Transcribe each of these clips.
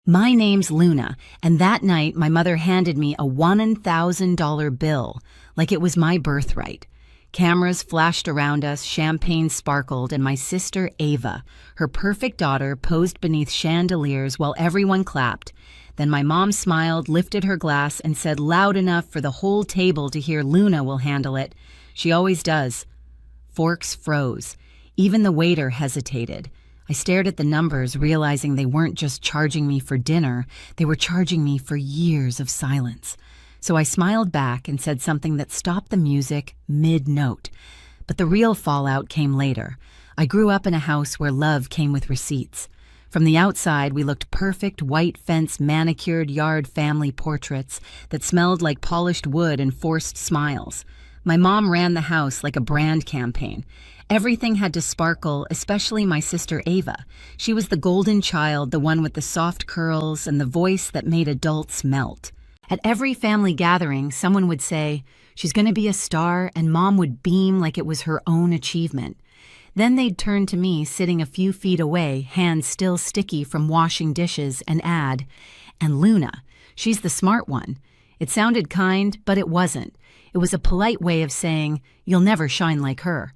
My name's Luna, and that night my mother handed me a $1,000 bill, like it was my birthright. Cameras flashed around us, champagne sparkled, and my sister Ava, her perfect daughter, posed beneath chandeliers while everyone clapped. Then my mom smiled, lifted her glass, and said loud enough for the whole table to hear, "Luna will handle it. She always does." Forks froze. Even the waiter hesitated. I stared at the numbers, realizing they weren't just charging me for dinner, they were charging me for years of silence. So I smiled back and said something that stopped the music mid-note. But the real fallout came later. I grew up in a house where love came with receipts. From the outside, we looked perfect, white fence, manicured yard family portraits that smelled like polished wood and forced smiles. My mom ran the house like a brand campaign. Everything had to sparkle, especially my sister Ava. She was the golden child, the one with the soft curls and the voice that made adults melt. At every family gathering, someone would say, "She's going to be a star," and Mom would beam like it was her own achievement. Then they'd turn to me, sitting a few feet away, hands still sticky from washing dishes, and add, "And Luna, she's the smart one." It sounded kind, but it wasn't. It was a polite way of saying, "You'll never shine like her."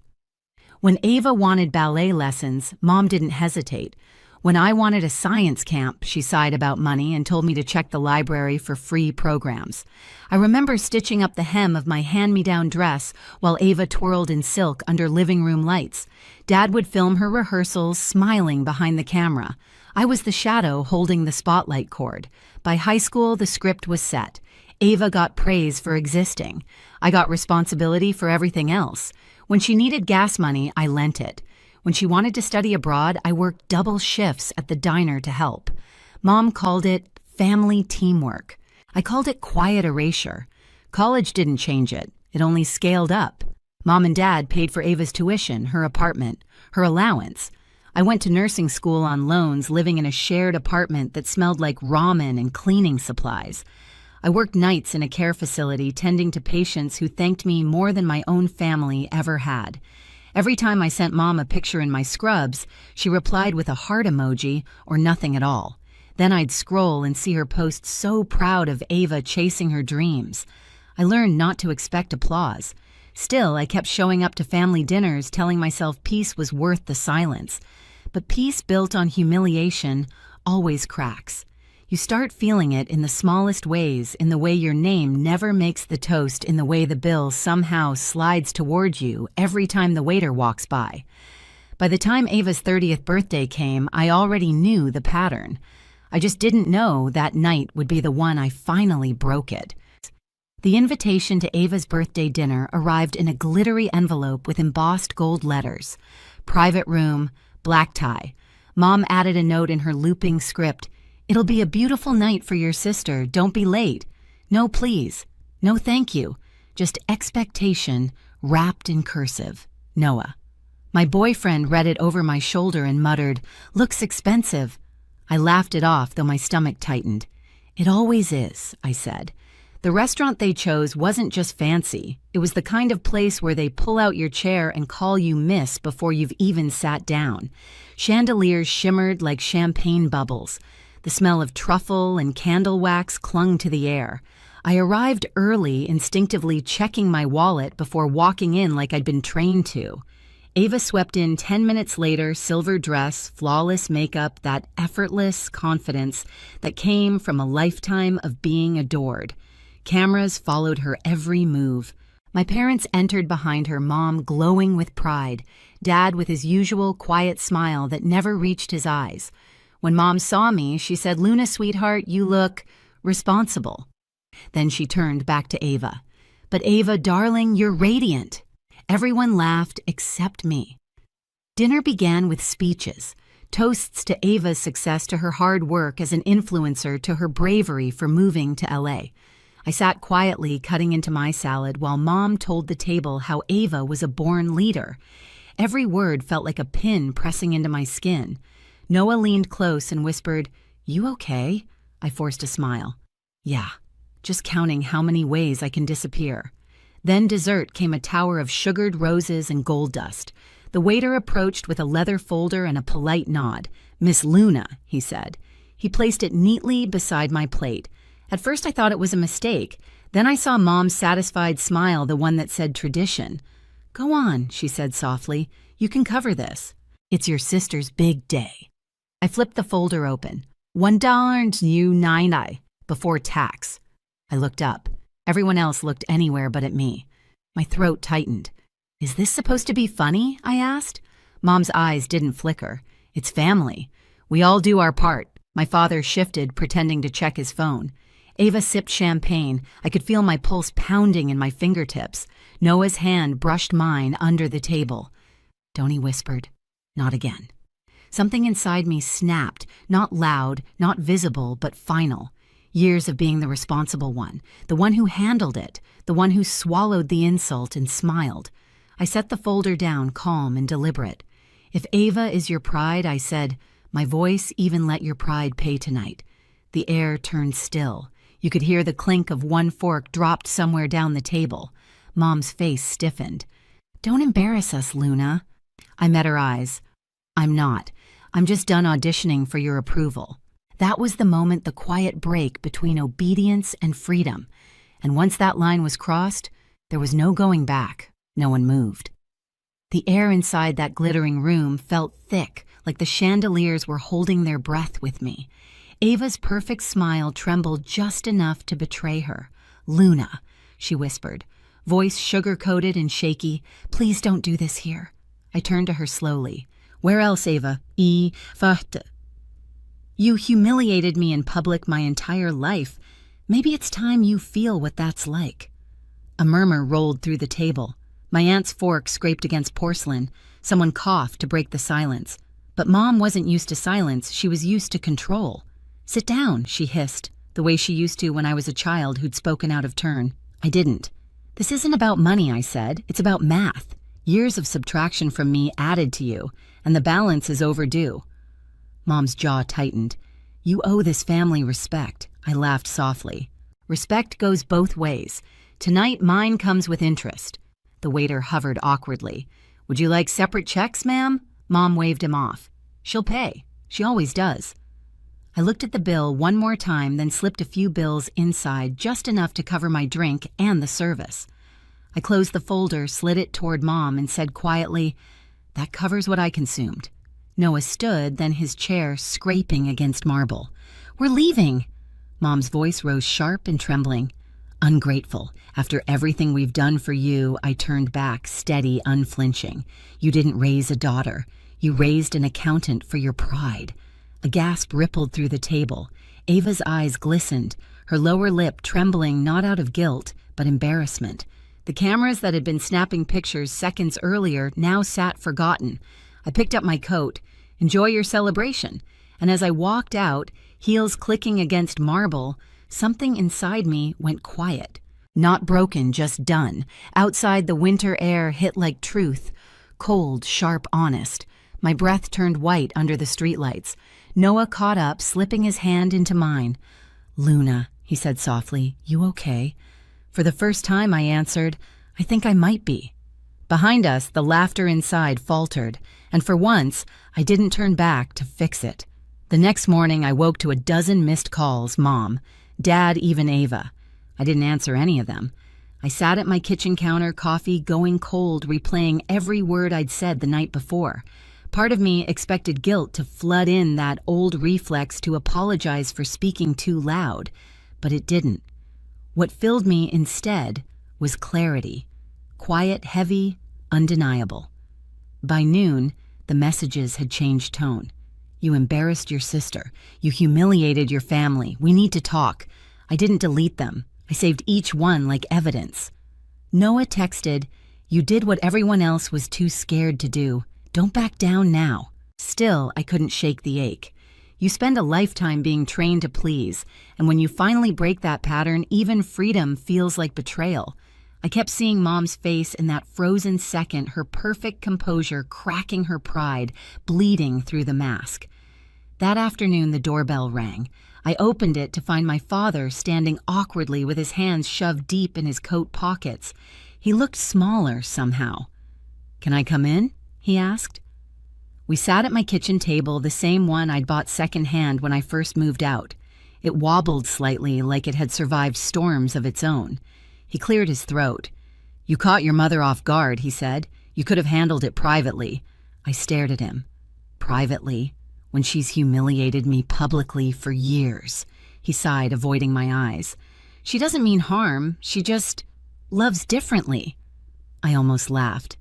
When Ava wanted ballet lessons, Mom didn't hesitate. When I wanted a science camp, she sighed about money and told me to check the library for free programs. I remember stitching up the hem of my hand-me-down dress while Ava twirled in silk under living room lights. Dad would film her rehearsals, smiling behind the camera. I was the shadow holding the spotlight cord. By high school, the script was set. Ava got praise for existing. I got responsibility for everything else. When she needed gas money, I lent it. When she wanted to study abroad, I worked double shifts at the diner to help. Mom called it family teamwork. I called it quiet erasure. College didn't change it. It only scaled up. Mom and Dad paid for Ava's tuition, her apartment, her allowance. I went to nursing school on loans, living in a shared apartment that smelled like ramen and cleaning supplies. I worked nights in a care facility tending to patients who thanked me more than my own family ever had. Every time I sent Mom a picture in my scrubs, she replied with a heart emoji or nothing at all. Then I'd scroll and see her post so proud of Ava chasing her dreams. I learned not to expect applause. Still, I kept showing up to family dinners telling myself peace was worth the silence. But peace built on humiliation always cracks. You start feeling it in the smallest ways, in the way your name never makes the toast, in the way the bill somehow slides toward you every time the waiter walks by. By the time Ava's 30th birthday came, I already knew the pattern. I just didn't know that night would be the one I finally broke it. The invitation to Ava's birthday dinner arrived in a glittery envelope with embossed gold letters. Private room, black tie. Mom added a note in her looping script. "It'll be a beautiful night for your sister. Don't be late. No, please. No, thank you. Just expectation wrapped in cursive. Noah." My boyfriend read it over my shoulder and muttered, "Looks expensive." I laughed it off, though my stomach tightened. "It always is," I said. The restaurant they chose wasn't just fancy. It was the kind of place where they pull out your chair and call you miss before you've even sat down. Chandeliers shimmered like champagne bubbles. The smell of truffle and candle wax clung to the air. I arrived early, instinctively checking my wallet before walking in like I'd been trained to. Ava swept in 10 minutes later, silver dress, flawless makeup, that effortless confidence that came from a lifetime of being adored. Cameras followed her every move. My parents entered behind her, Mom glowing with pride, Dad with his usual quiet smile that never reached his eyes. When Mom saw me, she said, "Luna, sweetheart, you look responsible." Then she turned back to Ava. "But Ava, darling, you're radiant." Everyone laughed except me. Dinner began with speeches, toasts to Ava's success, to her hard work as an influencer, to her bravery for moving to LA. I sat quietly cutting into my salad while Mom told the table how Ava was a born leader. Every word felt like a pin pressing into my skin. Noah leaned close and whispered, "You okay?" I forced a smile. "Yeah, just counting how many ways I can disappear." Then dessert came, a tower of sugared roses and gold dust. The waiter approached with a leather folder and a polite nod. "Miss Luna," he said. He placed it neatly beside my plate. At first I thought it was a mistake. Then I saw Mom's satisfied smile, the one that said tradition. "Go on," she said softly. "You can cover this. It's your sister's big day." I flipped the folder open. $1.99 before tax. I looked up. Everyone else looked anywhere but at me. My throat tightened. "Is this supposed to be funny?" I asked. Mom's eyes didn't flicker. "It's family. We all do our part." My father shifted, pretending to check his phone. Ava sipped champagne. I could feel my pulse pounding in my fingertips. Noah's hand brushed mine under the table. "Don't," he whispered. "Not again." Something inside me snapped, not loud, not visible, but final. Years of being the responsible one, the one who handled it, the one who swallowed the insult and smiled. I set the folder down, calm and deliberate. "If Ava is your pride," I said, "my voice even let your pride pay tonight." The air turned still. You could hear the clink of one fork dropped somewhere down the table. Mom's face stiffened. "Don't embarrass us, Luna." I met her eyes. "I'm not. I'm just done auditioning for your approval." That was the moment, the quiet break between obedience and freedom. And once that line was crossed, there was no going back. No one moved. The air inside that glittering room felt thick, like the chandeliers were holding their breath with me. Ava's perfect smile trembled just enough to betray her. "Luna," she whispered, voice sugar-coated and shaky, "please don't do this here." I turned to her slowly. "Where else, Ava? You humiliated me in public my entire life. Maybe it's time you feel what that's like." A murmur rolled through the table. My aunt's fork scraped against porcelain. Someone coughed to break the silence. But Mom wasn't used to silence, she was used to control. "Sit down," she hissed, the way she used to when I was a child who'd spoken out of turn. I didn't. "This isn't about money," I said. "It's about math. Years of subtraction from me added to you, and the balance is overdue." Mom's jaw tightened. "You owe this family respect." I laughed softly. "Respect goes both ways. Tonight mine comes with interest." The waiter hovered awkwardly. "Would you like separate checks, ma'am?" Mom waved him off. "She'll pay. She always does." I looked at the bill one more time, then slipped a few bills inside, just enough to cover my drink and the service. I closed the folder, slid it toward Mom, and said quietly, "That covers what I consumed." Noah stood, then his chair scraping against marble. "We're leaving." Mom's voice rose sharp and trembling. "Ungrateful. After everything we've done for you," I turned back, steady, unflinching. "You didn't raise a daughter. You raised an accountant for your pride." A gasp rippled through the table. Ava's eyes glistened, her lower lip trembling not out of guilt, but embarrassment. The cameras that had been snapping pictures seconds earlier now sat forgotten. I picked up my coat. "Enjoy your celebration." And as I walked out, heels clicking against marble, something inside me went quiet. Not broken, just done. Outside, the winter air hit like truth. Cold, sharp, honest. My breath turned white under the streetlights. Noah caught up, slipping his hand into mine. "Luna," he said softly, "you okay?" For the first time, I answered, "I think I might be." Behind us, the laughter inside faltered, and for once, I didn't turn back to fix it. The next morning, I woke to a dozen missed calls, Mom, Dad, even Ava. I didn't answer any of them. I sat at my kitchen counter, coffee going cold, replaying every word I'd said the night before. Part of me expected guilt to flood in, that old reflex to apologize for speaking too loud, but it didn't. What filled me instead was clarity. Quiet, heavy, undeniable. By noon, the messages had changed tone. "You embarrassed your sister. You humiliated your family. We need to talk." I didn't delete them. I saved each one like evidence. Noah texted, "You did what everyone else was too scared to do. Don't back down now." Still, I couldn't shake the ache. You spend a lifetime being trained to please, and when you finally break that pattern, even freedom feels like betrayal. I kept seeing Mom's face in that frozen second, her perfect composure cracking her pride, bleeding through the mask. That afternoon, the doorbell rang. I opened it to find my father standing awkwardly with his hands shoved deep in his coat pockets. He looked smaller somehow. "Can I come in?" he asked. We sat at my kitchen table, the same one I'd bought secondhand when I first moved out. It wobbled slightly, like it had survived storms of its own. He cleared his throat. "You caught your mother off guard," he said. "You could have handled it privately." I stared at him. "Privately? When she's humiliated me publicly for years." He sighed, avoiding my eyes. "She doesn't mean harm. She just loves differently." I almost laughed.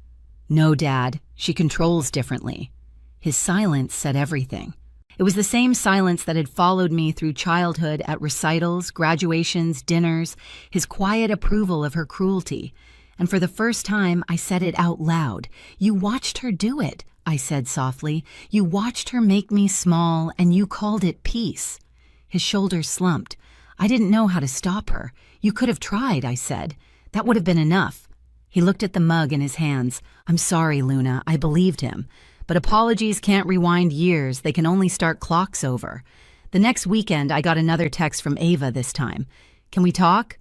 "No, Dad. She controls differently." His silence said everything. It was the same silence that had followed me through childhood at recitals, graduations, dinners, his quiet approval of her cruelty. And for the first time, I said it out loud. "You watched her do it," I said softly. "You watched her make me small, and you called it peace." His shoulders slumped. "I didn't know how to stop her. You could have tried," I said. "That would have been enough." He looked at the mug in his hands. "I'm sorry, Luna." I believed him. But apologies can't rewind years. They can only start clocks over. The next weekend, I got another text from Ava this time. "Can we talk?"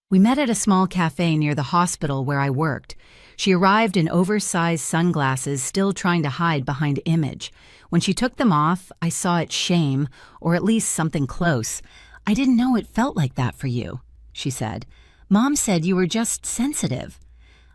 We met at a small cafe near the hospital where I worked. She arrived in oversized sunglasses, still trying to hide behind image. When she took them off, I saw it shame, or at least something close. "I didn't know it felt like that for you," she said. "Mom said you were just sensitive."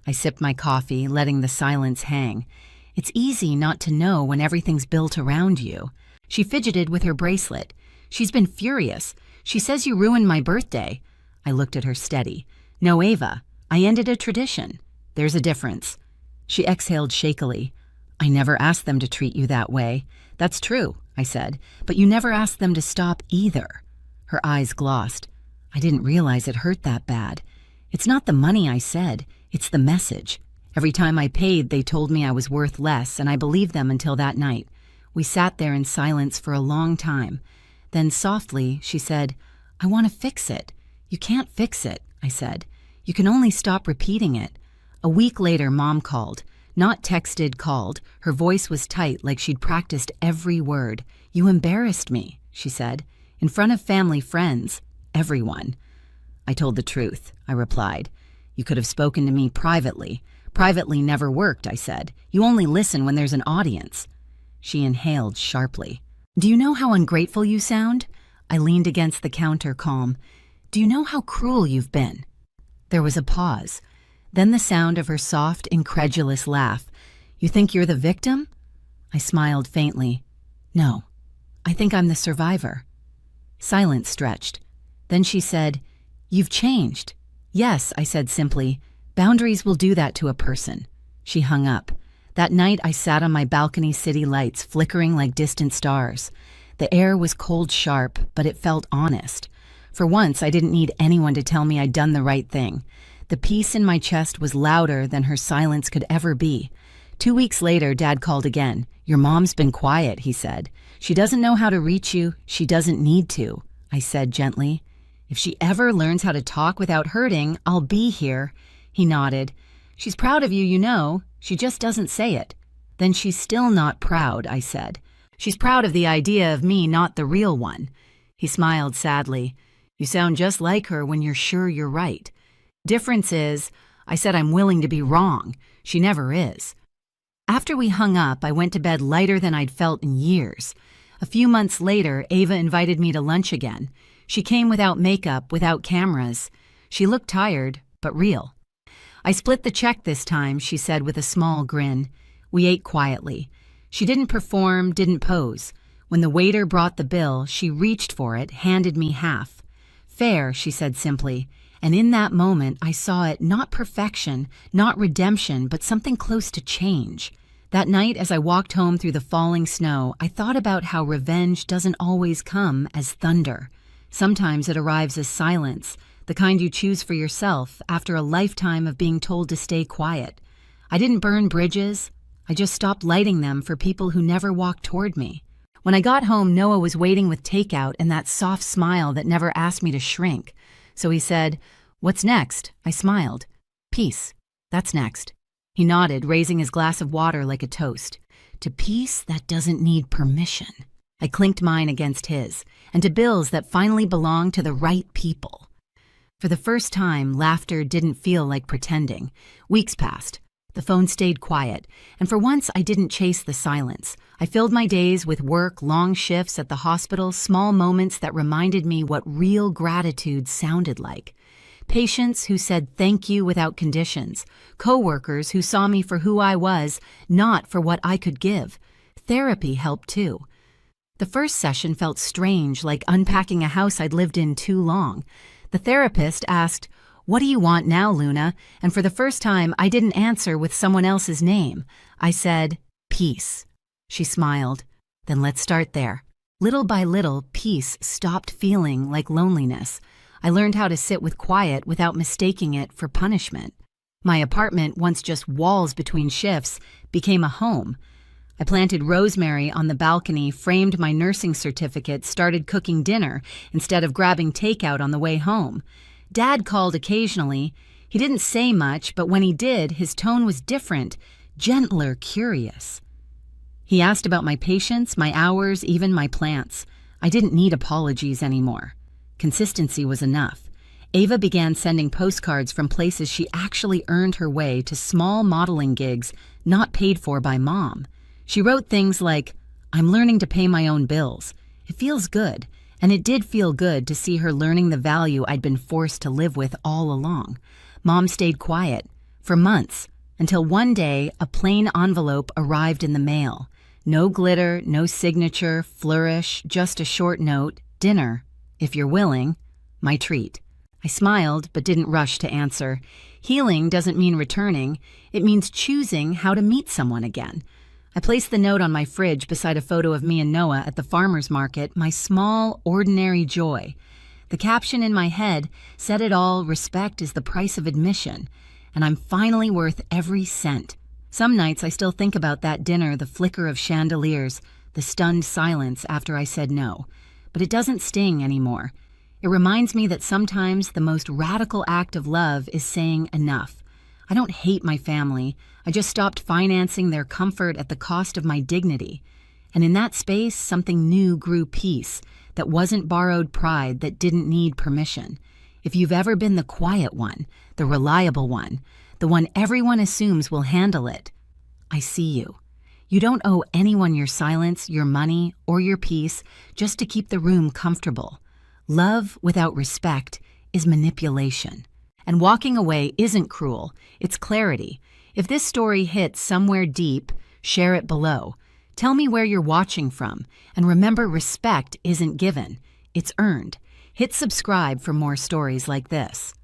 I sipped my coffee, letting the silence hang. It's easy not to know when everything's built around you. She fidgeted with her bracelet. "She's been furious. She says you ruined my birthday." I looked at her steady. "No, Ava, I ended a tradition. There's a difference." She exhaled shakily. "I never asked them to treat you that way." "That's true," I said, "but you never asked them to stop either." Her eyes glossed. "I didn't realize it hurt that bad." "It's not the money," I said. "It's the message. Every time I paid, they told me I was worth less, and I believed them until that night." We sat there in silence for a long time. Then softly, she said, "I want to fix it." "You can't fix it," I said. "You can only stop repeating it." A week later, Mom called. Not texted, called. Her voice was tight, like she'd practiced every word. "You embarrassed me," she said. "In front of family, friends, everyone." I told the truth, I replied. "You could have spoken to me privately." "Privately never worked," I said. "You only listen when there's an audience." She inhaled sharply. "Do you know how ungrateful you sound?" I leaned against the counter, calm. "Do you know how cruel you've been?" There was a pause. Then the sound of her soft, incredulous laugh. "You think you're the victim?" I smiled faintly. "No, I think I'm the survivor." Silence stretched. Then she said, "You've changed." "Yes," I said simply. "Boundaries will do that to a person." She hung up. That night I sat on my balcony, city lights flickering like distant stars. The air was cold sharp, but it felt honest. For once, I didn't need anyone to tell me I'd done the right thing. The peace in my chest was louder than her silence could ever be. 2 weeks later, Dad called again. "Your mom's been quiet," he said. "She doesn't know how to reach you. She doesn't need to," I said gently. "If she ever learns how to talk without hurting, I'll be here." He nodded. "She's proud of you, you know. She just doesn't say it." "Then she's still not proud," I said. "She's proud of the idea of me, not the real one." He smiled sadly. "You sound just like her when you're sure you're right." "Difference is," I said, "I'm willing to be wrong." She never is. After we hung up, I went to bed lighter than I'd felt in years. A few months later, Ava invited me to lunch again. She came without makeup, without cameras. She looked tired, but real. "I split the check this time," she said with a small grin. We ate quietly. She didn't perform, didn't pose. When the waiter brought the bill, she reached for it, handed me half. "Fair," she said simply. And in that moment, I saw it not perfection, not redemption, but something close to change. That night, as I walked home through the falling snow, I thought about how revenge doesn't always come as thunder. Sometimes it arrives as silence, the kind you choose for yourself after a lifetime of being told to stay quiet. I didn't burn bridges. I just stopped lighting them for people who never walked toward me. When I got home, Noah was waiting with takeout and that soft smile that never asked me to shrink. So he said, "What's next?" I smiled. "Peace. That's next." He nodded, raising his glass of water like a toast. "To peace that doesn't need permission." I clinked mine against his, and to bills that finally belonged to the right people. For the first time, laughter didn't feel like pretending. Weeks passed. The phone stayed quiet, and for once I didn't chase the silence. I filled my days with work, long shifts at the hospital, small moments that reminded me what real gratitude sounded like. Patients who said thank you without conditions. Coworkers who saw me for who I was, not for what I could give. Therapy helped too. The first session felt strange, like unpacking a house I'd lived in too long. The therapist asked, "What do you want now, Luna?" And for the first time, I didn't answer with someone else's name. I said, "Peace." She smiled. "Then let's start there." Little by little, peace stopped feeling like loneliness. I learned how to sit with quiet without mistaking it for punishment. My apartment, once just walls between shifts, became a home. I planted rosemary on the balcony, framed my nursing certificate, started cooking dinner instead of grabbing takeout on the way home. Dad called occasionally. He didn't say much, but when he did, his tone was different, gentler, curious. He asked about my patients, my hours, even my plants. I didn't need apologies anymore. Consistency was enough. Ava began sending postcards from places she actually earned her way to small modeling gigs not paid for by Mom. She wrote things like, "I'm learning to pay my own bills. It feels good." And it did feel good to see her learning the value I'd been forced to live with all along. Mom stayed quiet for months, until one day a plain envelope arrived in the mail. No glitter, no signature, flourish, just a short note, "Dinner, if you're willing, my treat." I smiled but didn't rush to answer. Healing doesn't mean returning. It means choosing how to meet someone again. I placed the note on my fridge beside a photo of me and Noah at the farmer's market, my small, ordinary joy. The caption in my head said it all: respect is the price of admission, and I'm finally worth every cent. Some nights I still think about that dinner, the flicker of chandeliers, the stunned silence after I said no. But it doesn't sting anymore. It reminds me that sometimes the most radical act of love is saying enough. I don't hate my family. I just stopped financing their comfort at the cost of my dignity. And in that space, something new grew: peace that wasn't borrowed pride, that didn't need permission. If you've ever been the quiet one, the reliable one, the one everyone assumes will handle it, I see you. You don't owe anyone your silence, your money, or your peace just to keep the room comfortable. Love without respect is manipulation. And walking away isn't cruel, it's clarity. If this story hits somewhere deep, share it below. Tell me where you're watching from, and remember, respect isn't given, it's earned. Hit subscribe for more stories like this.